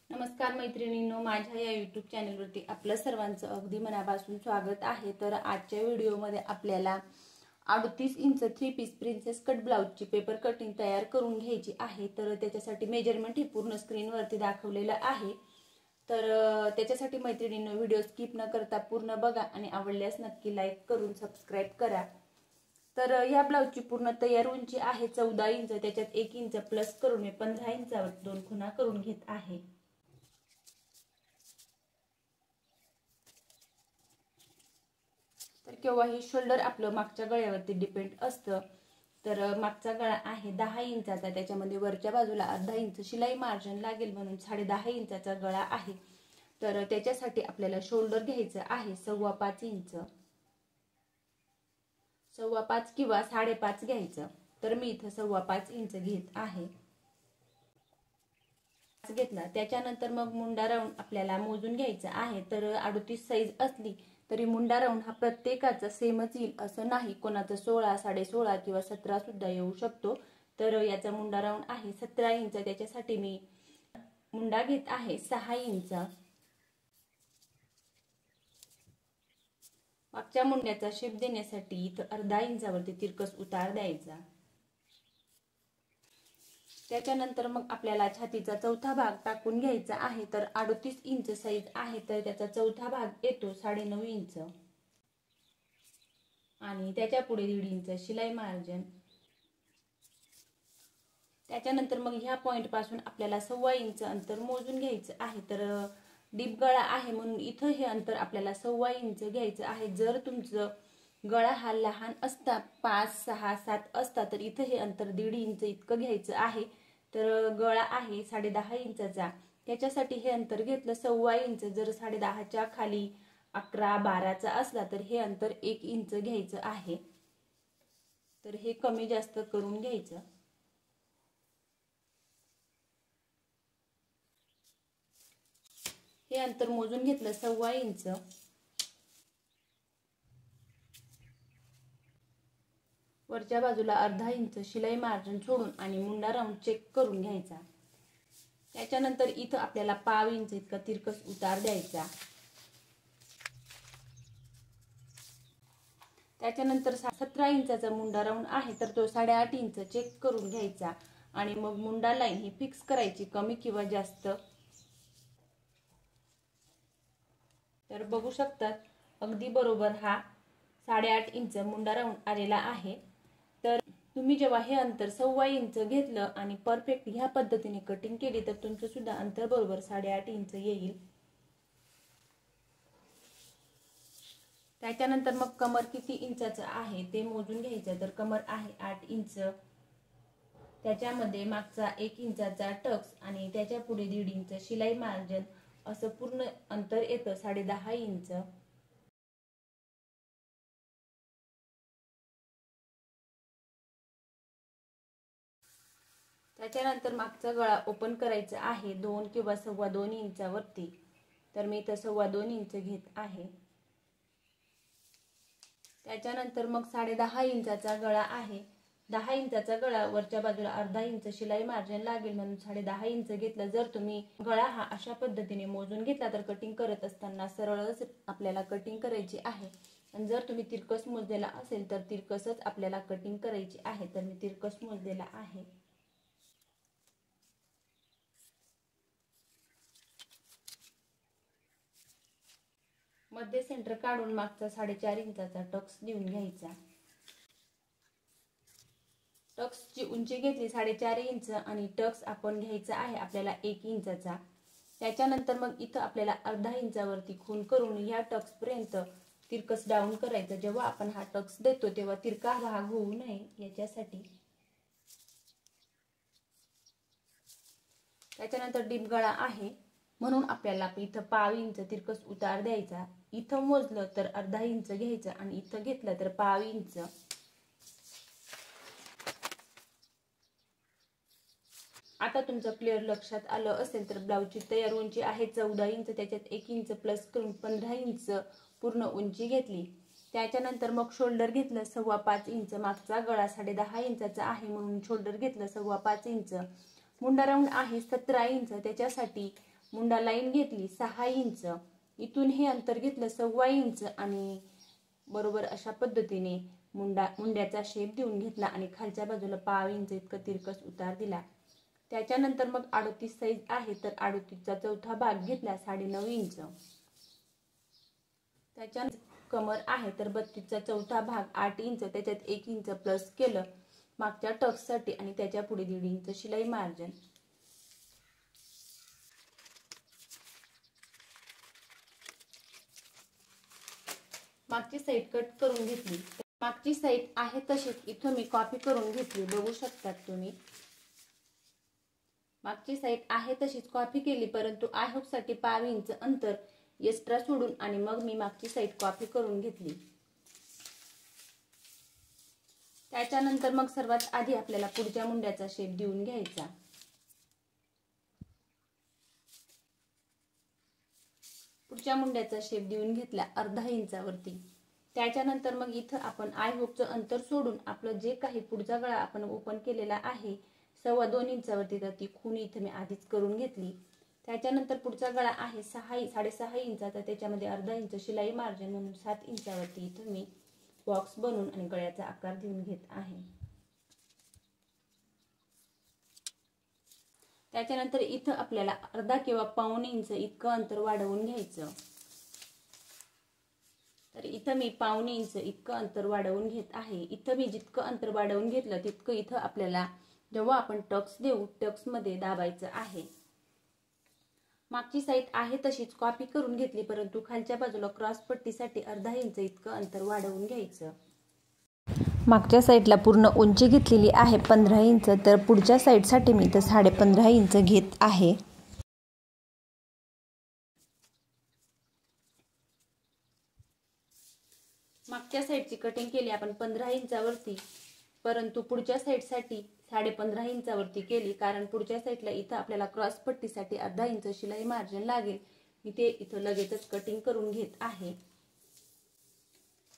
नमस्कार मैत्रिणींनो, माझ्या या YouTube चॅनलवरती आपलं सर्वांचं अगदी मनापासून स्वागत आहे। तर आजच्या व्हिडिओमध्ये आपल्याला 38 इंच 3 पीस प्रिन्सेस कट ब्लाउजची पेपर कटिंग तयार करून घ्यायची आहे। तर त्याच्यासाठी मेजरमेंट हे पूर्ण स्क्रीनवरती दाखवलेलं आहे। तर त्याच्यासाठी मैत्रिणींनो व्हिडिओ स्किप न करता पूर्ण बघा आणि आवडल्यास नक्की लाईक करून सबस्क्राइब करा। तर या ब्लाउजची पूर्ण तयार उंची आहे 14 इंच, त्याच्यात 1 इंच प्लस करून मी 15 इंचावर 2 खुणा करून घेत आहे। तर केव्हाही शोल्डर आपलं मागच्या गळ्यावरती डिपेंड असतं। तर मागचा गळा आहे 10 इंचाचा, त्याच्यामध्ये वरच्या बाजूला अर्धा इंच शिलाई मार्जिन लागेल म्हणून 10.5 इंचाचा गळा आहे। तर त्याच्यासाठी आपल्याला शोल्डर घ्यायचं आहे 5.25 इंच, 5.25 किंवा 5.5 घ्यायचं। तर मी इथं 5.25 इंच घेत आहे। घेतला त्याच्यानंतर मग मुंडा राऊंड आपल्याला मोजून घ्यायचा आहे। तर 38 साईज असली तरी मुंडा राऊंड हा प्रत्येकाचा सेमच येईल असं नाही, कोणाचा 16, 16.5 किंवा 17 सुद्धा येऊ शकतो। तर याचा मुंडा राऊंड आहे 17 इंच, त्याच्यासाठी मी मुंडा घेत आहे 6 इंच। मागच्या मुंड्याचा शेप देण्यासाठी इथं अर्धा इंचावरती तिरकस उतार द्यायचा। त्याच्यानंतर मग आपल्याला छातीचा चौथा भाग टाकून घ्यायचा आहे। तर 38 इंच साईज आहे, तर त्याचा चौथा भाग येतो 9.5 इंच आणि त्याच्या पुढे 1.5 इंच शिलाई मार्जिन। त्याच्यानंतर मग ह्या पॉइंट पासून आपल्याला 1.25 इंच अंतर मोजून घ्यायचं आहे। तर डीप गळा आहे म्हणून इथं हे अंतर आपल्याला 1.25 इंच घ्यायचं आहे। जर तुमचं गळा हा लहान असता 5, 6, 7 असता तर इथं हे अंतर 1.5 इंच इतकं घ्यायचं आहे। तर गळा आहे 10.5 इंचाचा, त्याच्यासाठी हे अंतर घेतलं 1.25 इंच। जर 10.5च्या खाली 11, 12चा असला तर हे अंतर 1 इंच घ्यायचं आहे। तर हे कमी जास्त करून घ्यायचं। हे अंतर मोजून घेतलं 1.25 इंच। वरच्या बाजूला अर्धा इंच शिलाई मार्जिन सोडून आणि मुंडा राऊंड चेक करून घ्यायचा। त्याच्यानंतर इथं आपल्याला 1/2 इंच इतका तिरकस उतार द्यायचा। त्याच्यानंतर 17 इंचाचा मुंडा राऊंड आहे, तर तो 8.5 इंच चेक करून घ्यायचा आणि मग मुंडा लाईन ही फिक्स करायची कमी किंवा जास्त। तर बघू शकतात अगदी बरोबर हा 8.5 इंच मुंडा राऊंड आलेला आहे। तर तुम्ही जेव्हा हे अंतर 1.25 इंच घेतलं आणि परफेक्ट ह्या पद्धतीने कटिंग केली तर तुमचं सुद्धा अंतर बरोबर 8.5 इंच येईल। त्याच्यानंतर मग कमर किती इंचाचं आहे ते मोजून घ्यायचं। तर कमर आहे 8 इंच, त्याच्यामध्ये मागचा 1 इंचाचा टक्स आणि त्याच्या पुढे 1.5 इंच शिलाई मार्जिन असं पूर्ण अंतर येतं 10.5 इंच। त्याच्यानंतर मागचा गळा ओपन करायचा आहे 2 किंवा 2.25 इंचावरती। तर मी इथं 2.25 इंच घेत आहे। त्याच्यानंतर मग 10.5 इंचाचा गळा आहे। 10 इंचाचा गळा वरच्या बाजूला अर्धा इंच शिलाई मार्जिन लागेल म्हणून 10.5 इंच घेतलं। जर तुम्ही गळा हा अशा पद्धतीने मोजून घेतला तर कटिंग करत असताना सरळच आपल्याला कटिंग करायची आहे। आणि जर तुम्ही तिरकस मोजलेला असेल तर तिरकसच आपल्याला कटिंग करायची आहे। तर मी तिरकस मोजलेला आहे। मध्ये सेंटर काढून मागचा 4.5 इंचाचा टक्स देऊन घ्यायचा। टक्सची उंची घेतली 4.5 इंच आणि टक्स आपण घ्यायचा आहे आपल्याला 1 इंचाचा। त्याच्यानंतर मग इथं आपल्याला अर्धा इंचावरती खूण करून या टक्स पर्यंत तिरकस डाऊन करायचं। जेव्हा आपण हा टक्स देतो तेव्हा तिरका भाग होऊ नये याच्यासाठी। त्याच्यानंतर डीप गळा आहे म्हणून आपल्याला इथं 1/2 इंच तिरकस उतार द्यायचा। इथं मोजलं तर अर्धा इंच घ्यायचं आणि इथं घेतलं तर 1/2 इंच। आता तुमचं क्लिअर लक्षात आलं असेल तर ब्लाउजची तयार उंची आहे 14 इंच, त्याच्यात 1 इंच प्लस करून 15 इंच पूर्ण उंची घेतली। त्याच्यानंतर मग शोल्डर घेतलं 5.25 इंच। मागचा गळा 10.5 इंचाचा आहे म्हणून शोल्डर घेतलं 5.25 इंच। मुंडा राऊंड आहे 17 इंच, त्याच्यासाठी मुंडा लाईन घेतली 6 इंच, इथून हे अंतर घेतलं 1.25 इंच आणि बरोबर अशा पद्धतीने मुंड्याचा शेप देऊन घेतला आणि खालच्या बाजूला 1.5 इंच इतकं तिरकस उतार दिला. त्याच्यानंतर मग 38 साईज आहे तर 38चा चौथा भाग घेतला 9.5 इंच. त्याच्या कमर आहे तर 32चा चौथा भाग 8 इंच, त्याच्यात 1 इंच प्लस केलं मागच्या टक्ससाठी आणि त्याच्या पुढे 1.5 इंच शिलाई मार्जिन. मागची साईड कट करून घेतली. मागची साईड आहे तशीच इथं मी कॉपी करून घेतली, बघू शकतात तुम्ही. मागची साईड आहे तशीच कॉपी केली, परंतु आय हुक साठी 1.5 इंच अंतर एक्स्ट्रा सोडून आणि मग मी मागची साईड कॉपी करून घेतली. त्याच्यानंतर मग सर्वात आधी आपल्याला पुढच्या मुंड्याचा शेप देऊन घ्यायचा. पुढच्या मुंड्याचा शेप देऊन घेतला 0.5 इंचावरती. त्याच्यानंतर मग इथं आपण आय हुकचं अंतर सोडून आपलं जे काही पुढचा गळा आपण ओपन केलेला आहे 2.25 इंचावरती, तर ती खूण इथं मी आधीच करून घेतली. त्याच्यानंतर पुढचा गळा आहे 6.5 इंचाचा, त्याच्यामध्ये 0.5 इंच शिलाई मार्जिन म्हणून 7 इंचावरती इथं मी बॉक्स बनवून आणि गळ्याचा आकार देऊन घेत आहे. त्याच्यानंतर इथं आपल्याला 1/2 किंवा 1.25 इंच इतकं अंतर वाढवून घ्यायचं. तर इथं मी 1.25 इंच इतकं अंतर वाढवून घेत आहे. इथं मी जितकं अंतर वाढवून घेतलं तितकं इथं आपल्याला जेव्हा आपण टक्स देऊ टक्स मध्ये दाबायचं आहे. मागची साईड आहे तशीच कॉपी करून घेतली, परंतु खालच्या बाजूला क्रॉस पट्टीसाठी 0.5 इंच इतकं अंतर वाढवून घ्यायचं. मागच्या साईडला पूर्ण उंची घेतलेली आहे 15 इंच, तर पुढच्या साईडसाठी मी तर 15.5 इंच घेत आहे. मागच्या साईडची कटिंग केली आपण 15 इंचावरती, परंतु पुढच्या साईडसाठी 15.5 इंचावरती केली, कारण पुढच्या साईडला इथं आपल्याला क्रॉस पट्टीसाठी 0.5 इंच शिलाई मार्जिन लागेल. मी ते इथं लगेचच कटिंग करून घेत आहे.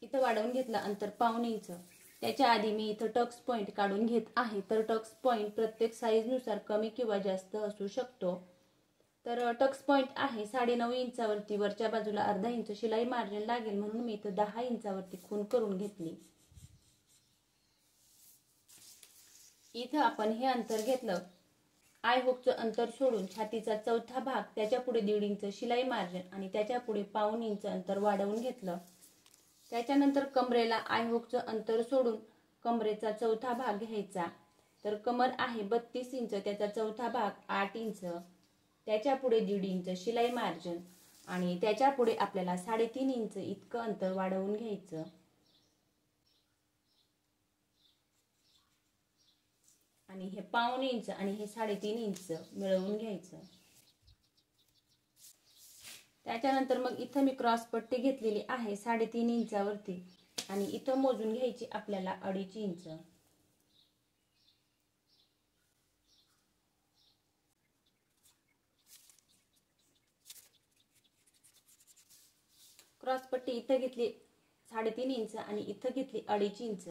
इथं वाढवून घेतलं अंतर 1.25 इंच. त्याच्या आधी मी इथं टक्स पॉइंट काढून घेत आहे. तर टक्स पॉइंट प्रत्येक साईजनुसार कमी किंवा जास्त असू शकतो. तर टक्स पॉइंट आहे 9.5 इंचावरती, वरच्या बाजूला 0.5 इंच शिलाई मार्जिन लागेल म्हणून मी इथं 10 इंचावरती खूण करून घेतली. इथं आपण हे अंतर घेतलं आय हुकचं अंतर सोडून छातीचा चौथा भाग, त्याच्या पुढे 1.5 इंच शिलाई मार्जिन आणि त्याच्या पुढे 1.25 इंच अंतर वाढवून घेतलं. त्याच्यानंतर कमरेला आय हुकचं अंतर सोडून कमरेचा चौथा भाग घ्यायचा. तर कमर आहे 32 इंच, त्याचा चौथा भाग 8 इंच, त्याच्या पुढे 1.5 इंच शिलाई मार्जिन आणि त्याच्या पुढे आपल्याला 3.5 इंच इतकं अंतर वाढवून घ्यायचं. आणि हे 1.25 इंच आणि हे 3.5 इंच मिळवून घ्यायचं. त्याच्यानंतर मग इथं मी क्रॉस पट्टी घेतलेली आहे 3.5 इंचावरती आणि इथं मोजून घ्यायची आपल्याला 2.5 इंच. क्रॉस पट्टी इथं घेतली 3.5 इंच आणि इथं घेतली 2.5 इंच.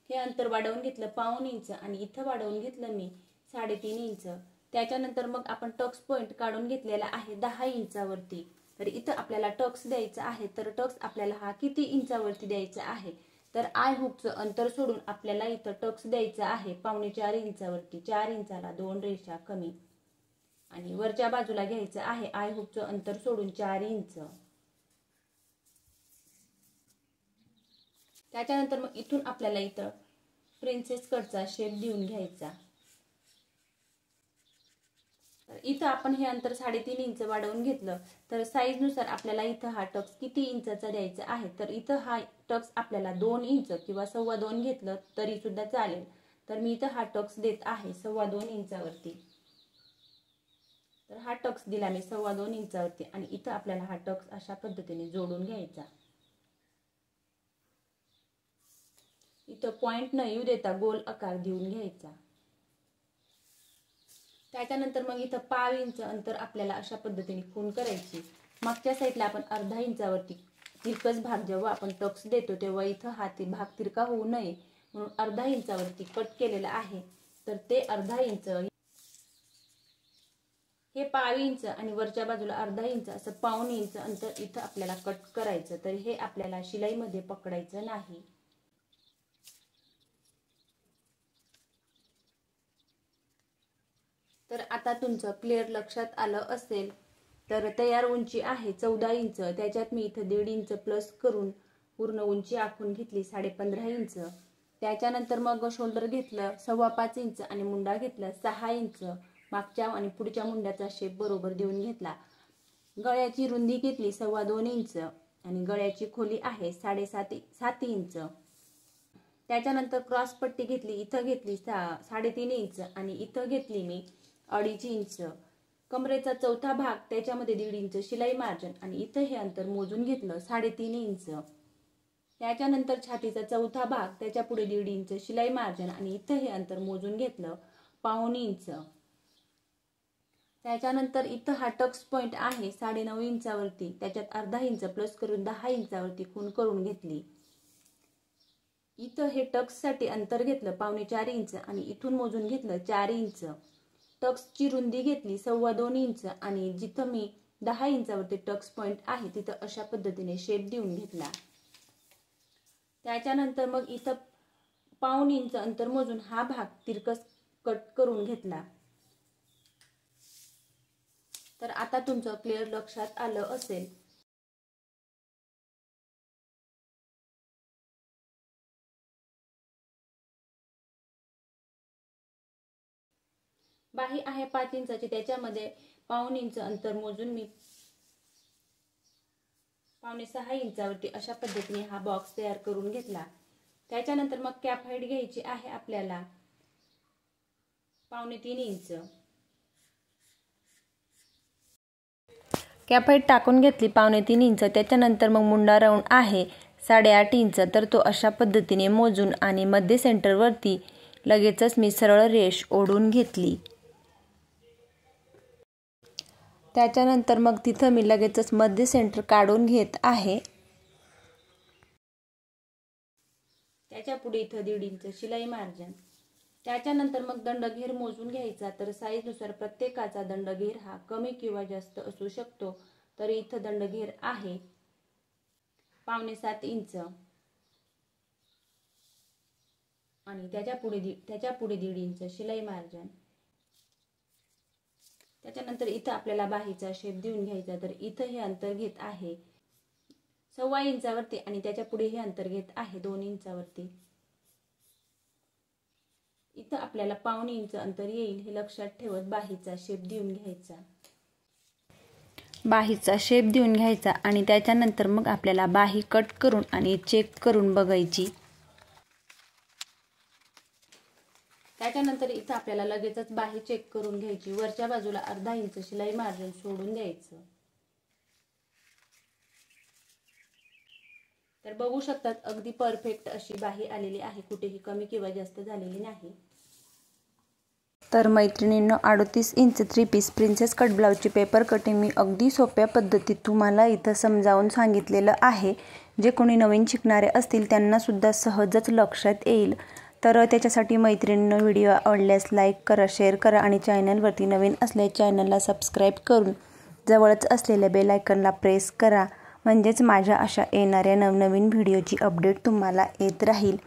हे अंतर वाढवून घेतलं 1.25 इंच आणि इथं वाढवून घेतलं मी 3.5 इंच. त्याच्यानंतर मग आपण टक्स पॉइंट काढून घेतलेला आहे 10 इंचावरती. तर इथं आपल्याला टक्स द्यायचा आहे. तर टक्स आपल्याला हा किती इंचावरती द्यायचा आहे, तर आय हुकचं अंतर सोडून आपल्याला इथं टक्स द्यायचा आहे 4.25 इंचावरती. 4 इंचाला 2 रेषा कमी आणि वरच्या बाजूला घ्यायचं आहे आय हुकचं अंतर सोडून 4 इंच. त्याच्यानंतर मग इथून आपल्याला इथं प्रिन्सेस कटचा शेप देऊन घ्यायचा. तर इथं आपण हे अंतर 3.5 इंच वाढवून घेतलं. तर साईज नुसार आपल्याला इथं हा टक्स किती इंचाचा द्यायचा आहे, तर इथं हा टक्स आपल्याला 2 इंच किंवा 2.25 घेतलं तरी सुद्धा चालेल. तर मी इथं हा टक्स देत आहे 2.25 इंचावरती. तर हा टक्स दिला मी 2.25 इंचावरती आणि इथं आपल्याला हा टक्स अशा पद्धतीने जोडून घ्यायचा. इथं पॉइंट न येऊ देता गोल आकार देऊन घ्यायचा. त्याच्यानंतर मग इथं 1.5 इंच अंतर आपल्याला अशा पद्धतीने खूण करायची. मागच्या साईडला आपण 0.5 इंचावरती तिरकस भाग जेव्हा आपण टक्स देतो तेव्हा इथं हा भाग तिरका होऊ नये म्हणून 0.5 इंचावरती कट केलेला आहे. तर ते 0.5 इंच हे पाव इंच आणि वरच्या बाजूला अर्धा इंच असं पाऊण इंच अंतर इथं आपल्याला कट करायचं। तर हे आपल्याला शिलाईमध्ये पकडायचं नाही। तर आता तुमचं क्लिअर लक्षात आलं असेल। तर तयार उंची आहे 14 इंच, त्याच्यात मी इथं 1.5 इंच प्लस करून पूर्ण उंची आखून घेतली 15.5 इंच। त्याच्यानंतर मग शोल्डर घेतलं 5.25 इंच आणि मुंडा घेतला 6 इंच। मागच्या आणि पुढच्या मुंड्याचा शेप बरोबर देऊन घेतला। गळ्याची रुंदी घेतली 2.25 इंच आणि गळ्याची खोली आहे 7.5 इंच। त्याच्यानंतर क्रॉस पट्टी घेतली, इथं घेतली 3.5 इंच आणि इथं घेतली मी 2.5 इंच। कमरेचा चौथा भाग त्याच्यामध्ये 1.5 इंच शिलाई मार्जिन आणि इथं हे अंतर मोजून घेतलं 3.5 इंच। त्याच्यानंतर छातीचा चौथा भाग त्याच्या पुढे 1.5 इंच शिलाई मार्जिन आणि इथं हे अंतर मोजून घेतलं 1.25 इंच। त्याच्यानंतर इथं हा टक्स पॉइंट आहे 9.5 इंचावरती, त्याच्यात अर्धा इंच प्लस करून 10 इंचावरती खूण करून घेतली। इथं हे टक्स साठी अंतर घेतलं 4.25 इंच आणि इथून मोजून घेतलं 4 इंच। टक्सची रुंदी घेतली 2.25 इंच आणि जिथं मी 10 इंचावरती टक्स पॉइंट आहे तिथं अशा पद्धतीने शेप देऊन घेतला। त्याच्यानंतर मग इथं 1.25 इंच अंतर मोजून हा भाग तिरकस कट करून घेतला। तर आता तुमचं क्लिअर लक्षात आलं असेल। बाही आहे 5 इंचाची, त्याच्यामध्ये 1.25 इंच अंतर मोजून मी 5.6 इंचावरती अशा पद्धतीने हा बॉक्स तयार करून घेतला। त्याच्यानंतर मग कॅप हाईट घ्यायची आहे आपल्याला 3.25 इंच। कॅप हाईट टाकून घेतली 3.25 इंच। त्याच्यानंतर मग मुंडा राऊंड आहे 8.5 इंच, तर तो अशा पद्धतीने मोजून आणि मध्य सेंटरवरती लगेचच मी सरळ रेष ओढून घेतली। त्याच्यानंतर मग तिथं मी लगेचच मध्य सेंटर काढून घेत आहे। त्याच्या पुढे इथं 1.5 इंच शिलाई मार्जिन। त्याच्यानंतर मग दंडघेर मोजून घ्यायचा। तर साईजनुसार प्रत्येकाचा दंडघेर हा कमी किंवा जास्त असू शकतो। तर इथं दंडघेर आहे 7.5 इंच आणि त्याच्या पुढे 1.5 इंच शिलाई मार्जिन। त्याच्यानंतर इथं आपल्याला बाहीचा शेप देऊन घ्यायचा। तर इथं हे अंतर घेत आहे 1.25 इंचावरती आणि त्याच्या पुढे हे अंतर घेत आहे 2 इंचावरती। इथं आपल्याला 1.25 इंच अंतर येईल हे लक्षात ठेवत बाहीचा शेप देऊन घ्यायचा। बाहीचा शेप देऊन घ्यायचा आणि त्याच्यानंतर मग आपल्याला बाही कट करून आणि चेक करून बघायची। त्याच्यानंतर इथं आपल्याला लगेचच बाही चेक करून घ्यायची। वरच्या बाजूला अर्धा इंच शिलाई मार्जिन सोडून द्यायचं। तर बघू शकतात अगदी परफेक्ट अशी बाही आलेली आहे, कुठेही कमी किंवा जास्त झालेली नाही। तर मैत्रिणींनो, 38 इंच 3 पीस प्रिन्सेस कट ब्लाउजची पेपर कटिंग मी अगदी सोप्या पद्धतीत तुम्हाला इथं समजावून सांगितलेलं आहे। जे कोणी नवीन शिकणारे असतील त्यांना सुद्धा सहजच लक्षात येईल। तर त्याच्यासाठी मैत्रिणींनो, व्हिडिओ आवडल्यास लाईक करा, शेअर करा आणि चॅनलवरती नवीन असल्यास चॅनलला सबस्क्राईब करून जवळच असलेल्या बेल आयकॉनला प्रेस करा, म्हणजेच माझ्या अशा येणाऱ्या नवनवीन व्हिडिओची अपडेट तुम्हाला येत राहील।